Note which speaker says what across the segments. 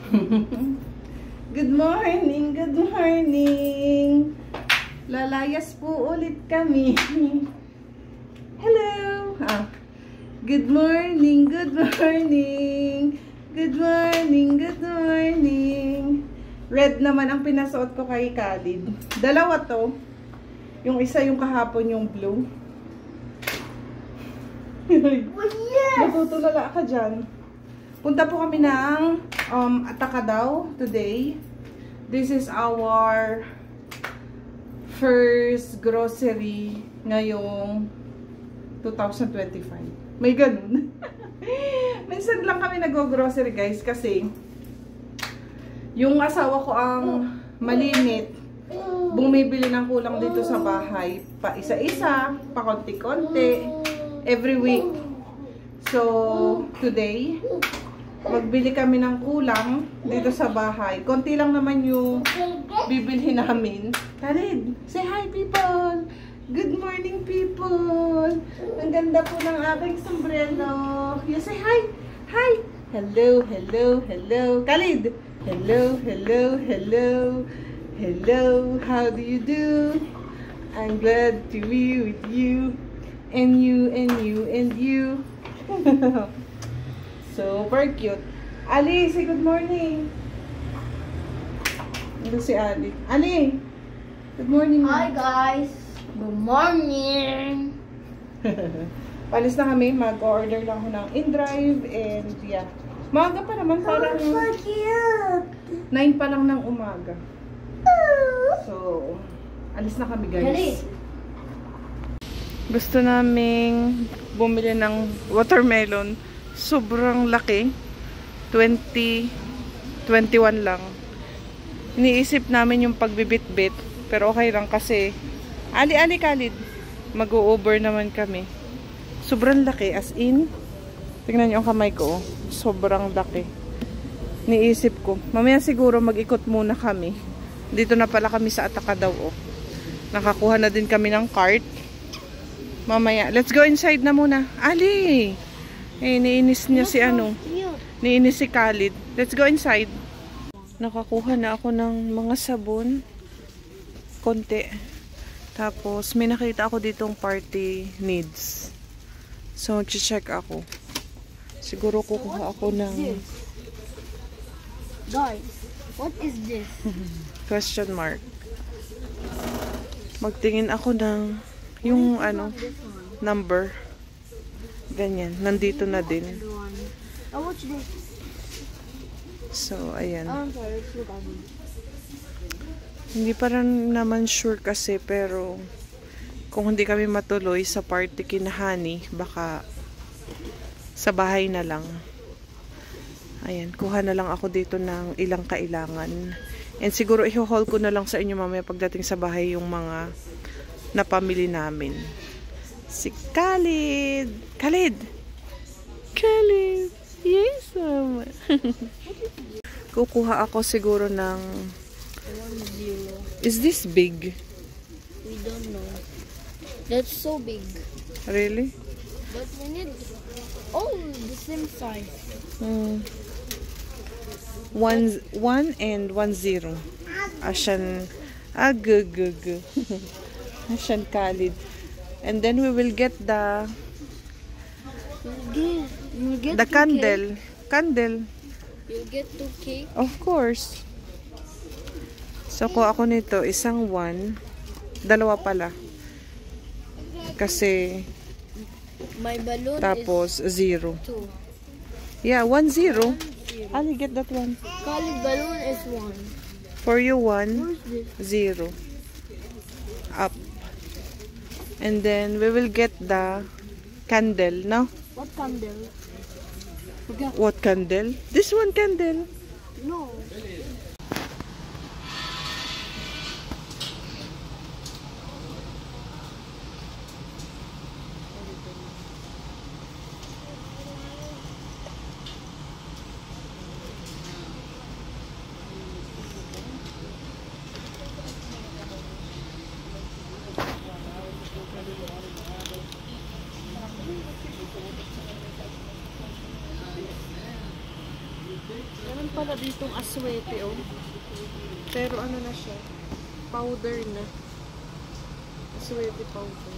Speaker 1: Good morning, good morning. Lalayas po ulit kami. Hello. Good morning, good morning. Good morning, good morning. Red naman ang pinasuot ko kay Khalid. Dalawa to. Yung isa yung kahapon yung blue. Natutulala ka dyan. Punta po kami ng Atacadao today. This is our first grocery ngayong 2025. May ganun. Minsan lang kami nag-grocery guys kasi yung asawa ko ang malimit. Bumibili ng kulang dito sa bahay. Pa isa-isa, pa konti-konti, every week. So, today, magbili kami ng kulang dito sa bahay. Konti lang naman yung bibilhin namin. Khalid, say hi people! Good morning people! Ang ganda po ng aking sombrero. You say hi! Hi! Hello, hello, hello. Khalid! Hello, hello, hello. Hello, how do you do? I'm glad to be with you. And you, and you, and you. Super cute. Ali, say good morning. Ito si Ali. Ali, good morning.
Speaker 2: Hi guys. Good morning.
Speaker 1: Palis na kami. Mag-order lang ako ng in-drive. And yeah. Maga pa naman. Parang
Speaker 2: So cute.
Speaker 1: 9 pa lang ng umaga. So, alis na kami guys. Gusto naming bumili ng watermelon. Sobrang laki. 20, 21 lang. Iniisip namin yung pagbibit-bit. Pero okay lang kasi ali-ali Khalid. Mag-o-over naman kami. Sobrang laki. As in, tingnan niyo ang kamay ko. Sobrang laki. Iniisip ko. Mamaya siguro mag-ikot muna kami. Dito na pala kami sa Atacadao. Nakakuha na din kami ng cart. Mamaya. Let's go inside na muna. Ali! Eh, niinis niya si ano. Niinis si Khalid. Let's go inside. Nakakuha na ako ng mga sabon. Konti. Tapos, may nakita ako ditong party needs. So, mag-check ako. Siguro kukuha ako ng...
Speaker 2: Guys, what is this?
Speaker 1: Question mark. Magtingin ako ng yung ano, number. Ganyan. Nandito na din.
Speaker 2: Oh, what's this?
Speaker 1: So, ayan.
Speaker 2: I'm sorry, let's look at it.
Speaker 1: Hindi pa rin naman sure kasi, pero kung hindi kami matuloy sa party kina Honey, baka sa bahay na lang. Ayan, kuha na lang ako dito ng ilang kailangan. And siguro i-haul ko na lang sa inyo mamaya pagdating sa bahay yung mga napamili namin. Si Khalid! Khalid! Khalid! Yes, mama! Kukuha ako siguro ng...
Speaker 2: 1-0.
Speaker 1: Is this big?
Speaker 2: We don't know. That's so big.
Speaker 1: Really?
Speaker 2: But we need all the same size.
Speaker 1: 1 and 1-0. Asyan. Gu. Asyan Khalid. And then we will get the candle. Candle.
Speaker 2: You'll get 2 cake.
Speaker 1: Of course. So, kuha ako nito. Isang 1. Dalawa pala. Kasi,
Speaker 2: My balloon
Speaker 1: tapos,
Speaker 2: is
Speaker 1: 0.
Speaker 2: 2.
Speaker 1: Yeah, 1-0. Ali, get that one.
Speaker 2: Khalid balloon is 1.
Speaker 1: For you, 1,
Speaker 2: Where's this?
Speaker 1: 0. Up. And then, we will get the candle, no?
Speaker 2: What candle? Forgot.
Speaker 1: What candle? This one candle.
Speaker 2: No.
Speaker 1: pala ditong aswete, oh. Pero ano na siya? Powder na. Aswete powder.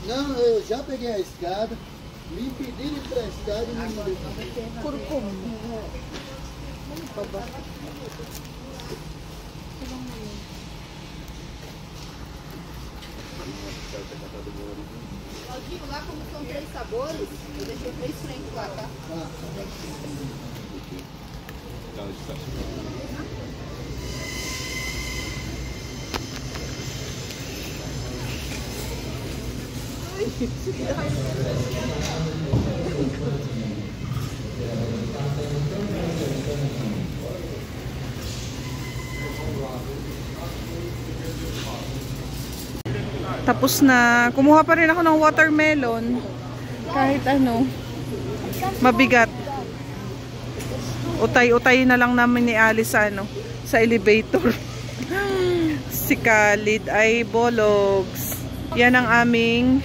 Speaker 3: Não, eu já peguei a escada, me pediram emprestado e não me deu.
Speaker 1: Kurkum.
Speaker 4: Claudinho, lá como são 3 sabores, eu deixei 3 frentes lá, tá?
Speaker 1: Tapos na, kumuha pa rin ako ng watermelon. Kahit ano, mabigat. Utay-utay na lang namin ni Alice sa, ano, sa elevator. Si Khalid ay bologs. Yan ang aming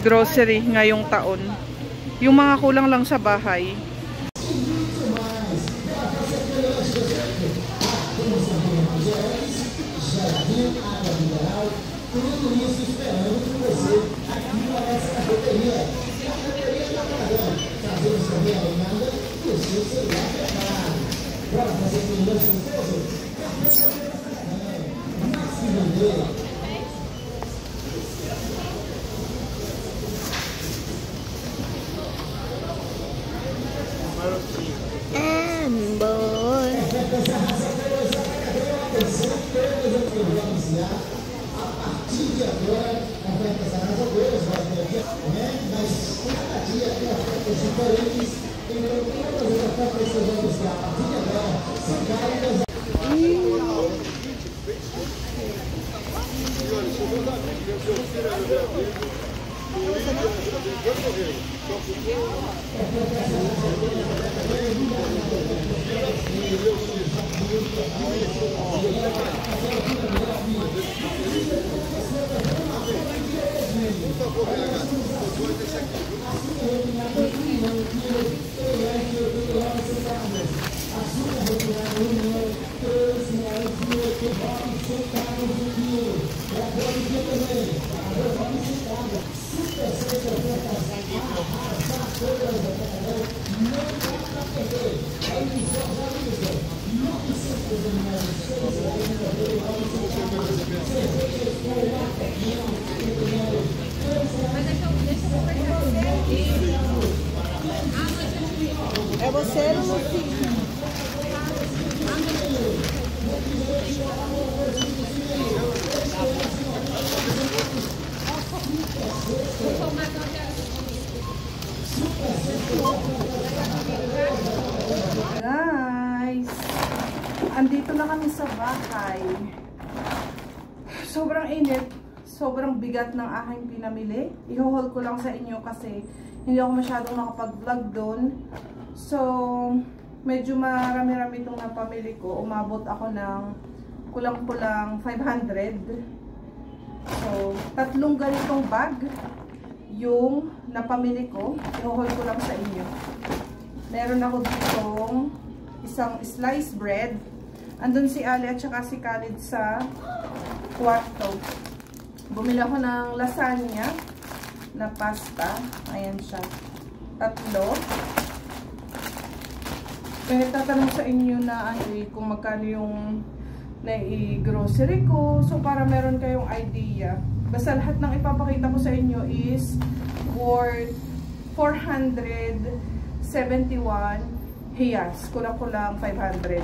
Speaker 1: grocery ngayong taon. Yung mga kulang lang sa bahay.
Speaker 3: Tudo isso esperando por você aqui nessa cafeteria. Se a cafeteria está trabalhando, fazendo sua meia nada, o seu celular preparado. Bora fazer aquele lanche gostoso? Mas se vender. E agora, a festa das Agulhas vai ter aqui, né? Mas cada dia tem ofertas diferentes. Então, todas as ofertas que vão buscar a partir de agora são válidas.
Speaker 1: É você no fim. Guys, andito na kami sa bahay. Sobrang init, sobrang bigat ng aking pinamili. Ihuhol ko lang sa inyo kasi hindi ako masyadong nakapag-vlog doon. So, medyo marami-rami itong napamili ko. Umabot ako ng kulang-kulang 500. So, 3 ganitong bag yung napamili ko. Ihuhol ko lang sa inyo. Meron ako ditong isang sliced bread. Andun si Ali at saka si Khalid sa kwarto. Bumili ako ng lasagna na pasta. Ayan siya. 3. Kaya tatanong sa inyo na ano kung magkano yung nai-grocery ko. So, para meron kayong idea. Basta lahat ng ipapakita ko sa inyo is worth 471 hiyas. Kulang-kulang 500.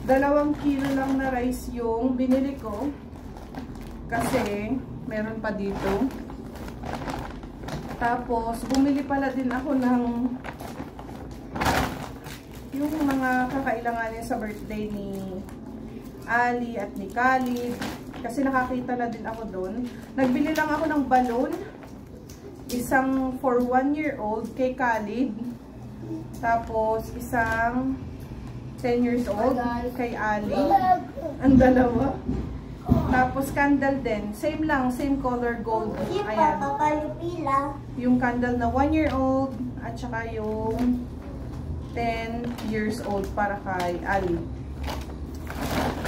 Speaker 1: 2 kilo lang na rice yung binili ko. Kasi, meron pa dito. Tapos, bumili pala din ako ng yung mga kakailanganin sa birthday ni Ali at ni Khalid. Kasi nakakita na din ako doon. Nagbili lang ako ng balloon. Isang for 1-year-old kay Khalid. Tapos, isang 10 years old kay Ali. Ang dalawa. Tapos, candle din. Same lang. Same color gold. Ayan. Yung candle na 1-year-old at saka yung 10 years old para kay Ali.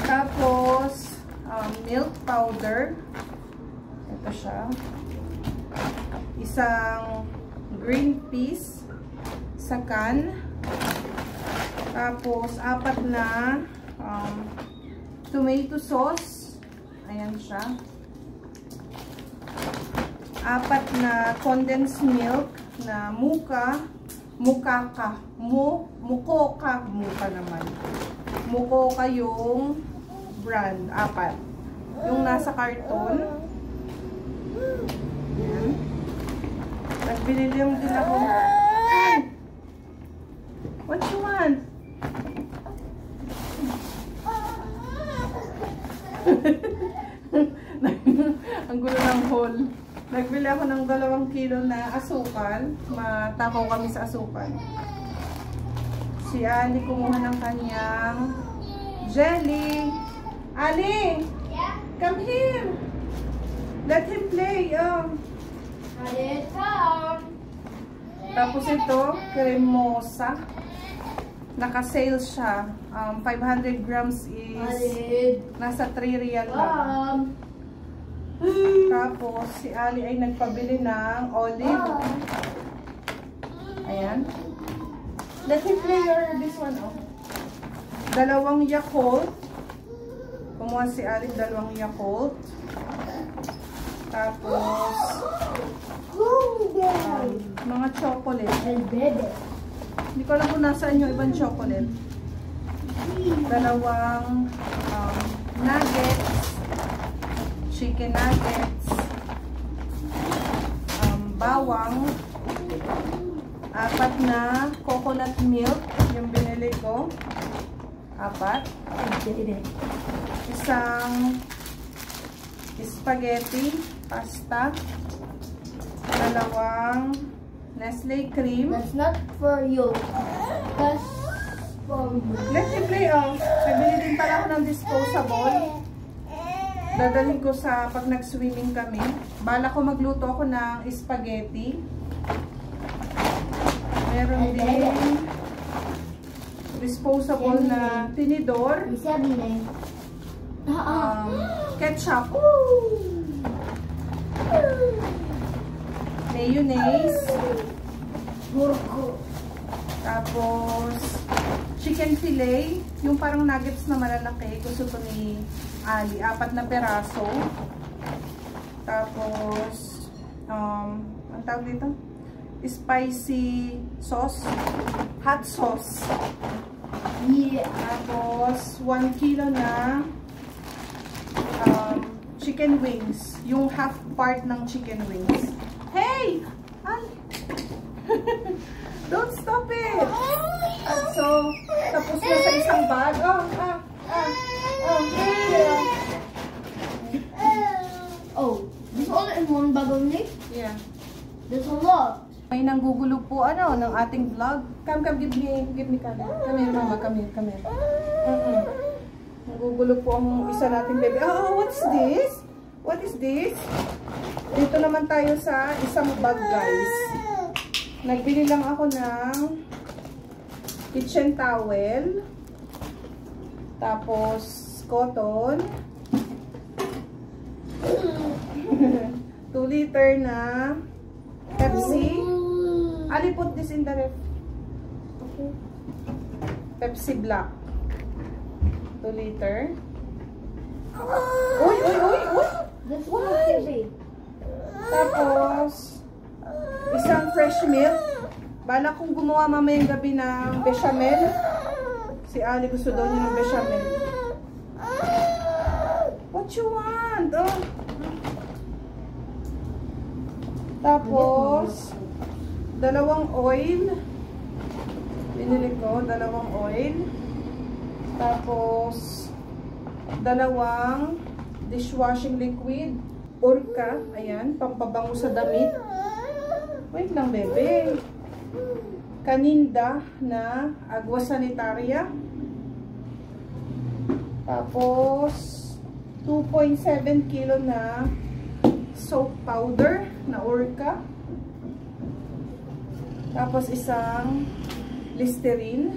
Speaker 1: Tapos, milk powder. Ito siya. Isang green peas sa can. Tapos, 4 na tomato sauce. Ayan siya. 4 na condensed milk na muka naman. Mukoka yung brand. 4. Yung nasa karton. Ayan. Nagbili lang din ako. What you want? Ang gulo ng haul. Nagbili ako ng 2 kilo na asukal. Matakaw kami sa asukal. Si Ali kumuha ng kanyang jelly. Ali! Come here! Let him play. Tapos ito, cremosa. Naka-sale siya. 500 grams is nasa 3 real lang. Tapos, si Ali ay nagpabili ng olive. Ayan. Let him play this one, 2 Yakult. Kumuha si Ali 2 Yakult. Tapos, mga chocolate. Hindi ko alam kung nasaan yung ibang chocolate. 2 nuggets. Chicken nuggets. Bawang. 4 na coconut milk. Yung binili ko. 4. Isang spaghetti. Pasta. 2 Nestle cream.
Speaker 2: That's not for you. That's for me.
Speaker 1: Let me play, Nabili din pala ako ng disposable. Dadalhin ko sa pag nag-swimming kami. Bala ko magluto ako ng spaghetti. Meron din disposable na tinidor. Ketchup. Mayonnaise. Tapos chicken fillet. Yung parang nuggets na malalaki. Gusto to ni Ali. 4 na peraso. Tapos ang tawag dito? Spicy sauce. Hot sauce.
Speaker 2: Yeah.
Speaker 1: Tapos 1 kilo na chicken wings. Yung half part ng chicken wings. Hey! Don't stop it! At so, tapos na sa isang bag.
Speaker 2: This all in one bag only?
Speaker 1: Yeah.
Speaker 2: There's a lot.
Speaker 1: May nanggugulo po ng ating vlog. Come, give me camera. Come here, mama. Come here. Nanggugulo po ang isa nating baby. What's this? What is this? Dito naman tayo sa isang bag, guys. Nagbili lang ako ng kitchen towel. Tapos, cotton. 2 liter na Pepsi. Ali, put this in the ref. Okay. Pepsi Black. 2 liter. Uy!
Speaker 2: This one is big.
Speaker 1: Tapos, isang fresh milk. Bala kong gumawa mamayang gabi ng bechamel. Si Ali gusto daw niya ng bechamel. What you want? Tapos, dalawang oil. Binili ko, dalawang oil. Tapos, dalawang dishwashing liquid. Orca, ayan, pampabango sa damit. Wait lang, bebe. Kaninda na agwa sanitaria. Tapos, 2.7 kilo na soap powder na Orca. Tapos, isang Listerine.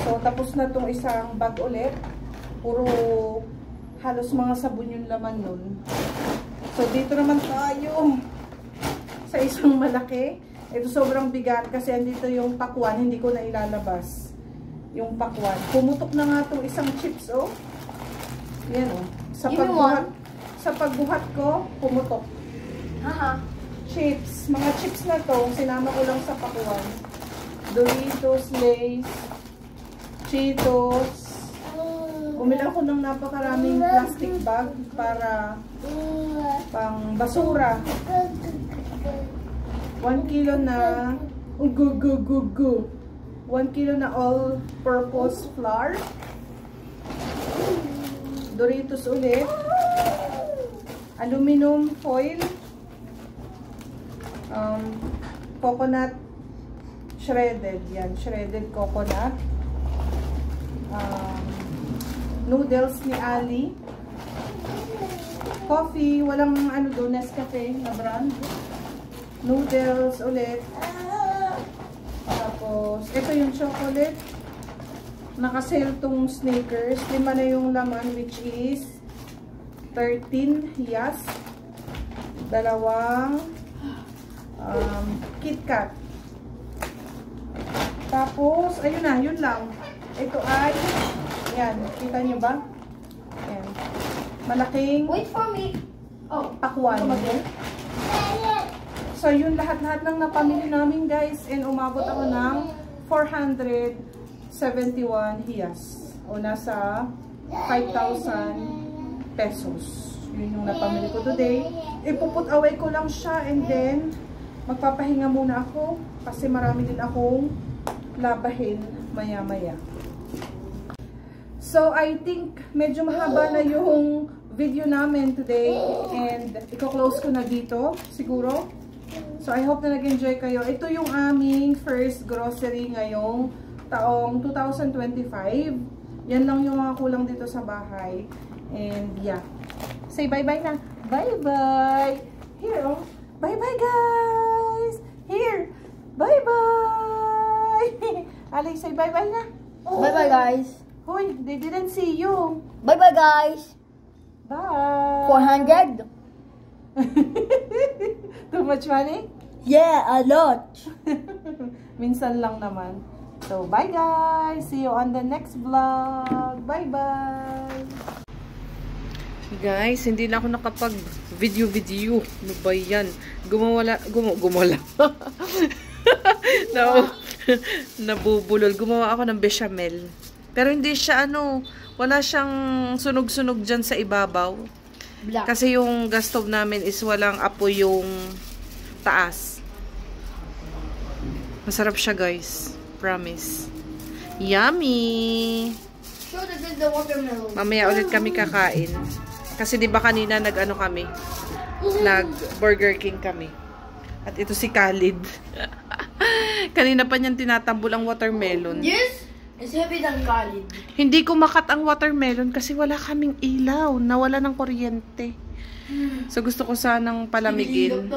Speaker 1: So, tapos na itong isang bag ulit. Puro halos mga sabon yung laman nun. So, dito naman tayo sa isang malaki. Ito sobrang bigat kasi andito yung pakwan. Hindi ko na ilalabas yung pakwan. Pumutok na nga itong isang chips, oh. Yan, oh. Sa pagbuhat ko, pumutok. Chips. Mga chips na to, sinama ko lang sa pakwan. Doritos, Lay's, Cheetos. Bumili ako ng napakaraming plastic bag para pang basura. 1 kilo na 1 kilo na all-purpose flour. Doritos ulit. Aluminum foil. Coconut shredded. Yan, shredded coconut. Noodles ni Ali. Coffee, walang ano doon, Nescafe na brand. Noodles ulit. Tapos, ito yung chocolate. Nakasale tong Snickers. 5 na yung laman, which is 13 yes. Dalawang KitKat. Tapos, ayun na, yun lang. Ito ay, yan, kita nyo ba? Yan. Malaking
Speaker 2: Wait for me. Oh,
Speaker 1: pakwan. So, yun lahat-lahat lang napamili namin, guys. And umabot ako ng 471 hiyas. O nasa 5,000 pesos. Yun yung napamili ko today. Ipuput away ko lang siya and then magpapahinga muna ako kasi marami din akong labahin maya-maya. So, I think medyo mahaba na yung video namin today and i-close ko na dito siguro. So, I hope na nag-enjoy kayo. Ito yung aming first grocery ngayong taong 2025. Yan lang yung mga kulang dito sa bahay. And yeah. Say bye-bye na. Bye-bye. Here, oh. Bye-bye, guys. Here. Bye-bye. Ali, say bye-bye na.
Speaker 2: bye-bye, guys.
Speaker 1: Hoy, they didn't see you.
Speaker 2: Bye-bye, guys.
Speaker 1: Bye.
Speaker 2: 400?
Speaker 1: Too much money?
Speaker 2: Yeah, a lot.
Speaker 1: Minsan lang naman. So, bye guys. See you on the next vlog. Bye-bye. Guys, hindi na ako nakapag-video. Ano ba yan? Gumawala. No. Nabubulol. Gumawa ako ng bechamel. Pero hindi siya wala siyang sunog-sunog dyan sa ibabaw.
Speaker 2: Black.
Speaker 1: Kasi yung gas stove namin is walang apoy yung taas. Masarap siya, guys. Promise. Yummy!
Speaker 2: Sure, this is the watermelon.
Speaker 1: Mamaya ulit kami kakain. Kasi di ba kanina nag-ano nag-Burger King kami. At ito si Khalid. Kanina pa niyang tinatambol ang watermelon.
Speaker 2: Yes! It's heavy than Khalid.
Speaker 1: Hindi ko makat ang watermelon kasi wala kaming ilaw. Nawala ng kuryente. So gusto ko sanang palamigin.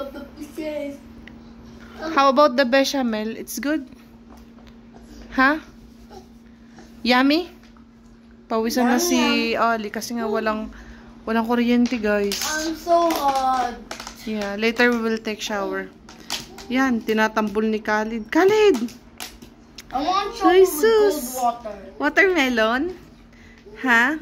Speaker 1: How about the bechamel? It's good? Ha? Yummy? Pawisan na si Ali kasi nga walang kuryente, guys.
Speaker 2: I'm so hot.
Speaker 1: Yeah, later we will take shower. Yan, tinatambol ni Khalid. Khalid!
Speaker 2: I want chocolate with cold water.
Speaker 1: Watermelon? Ha?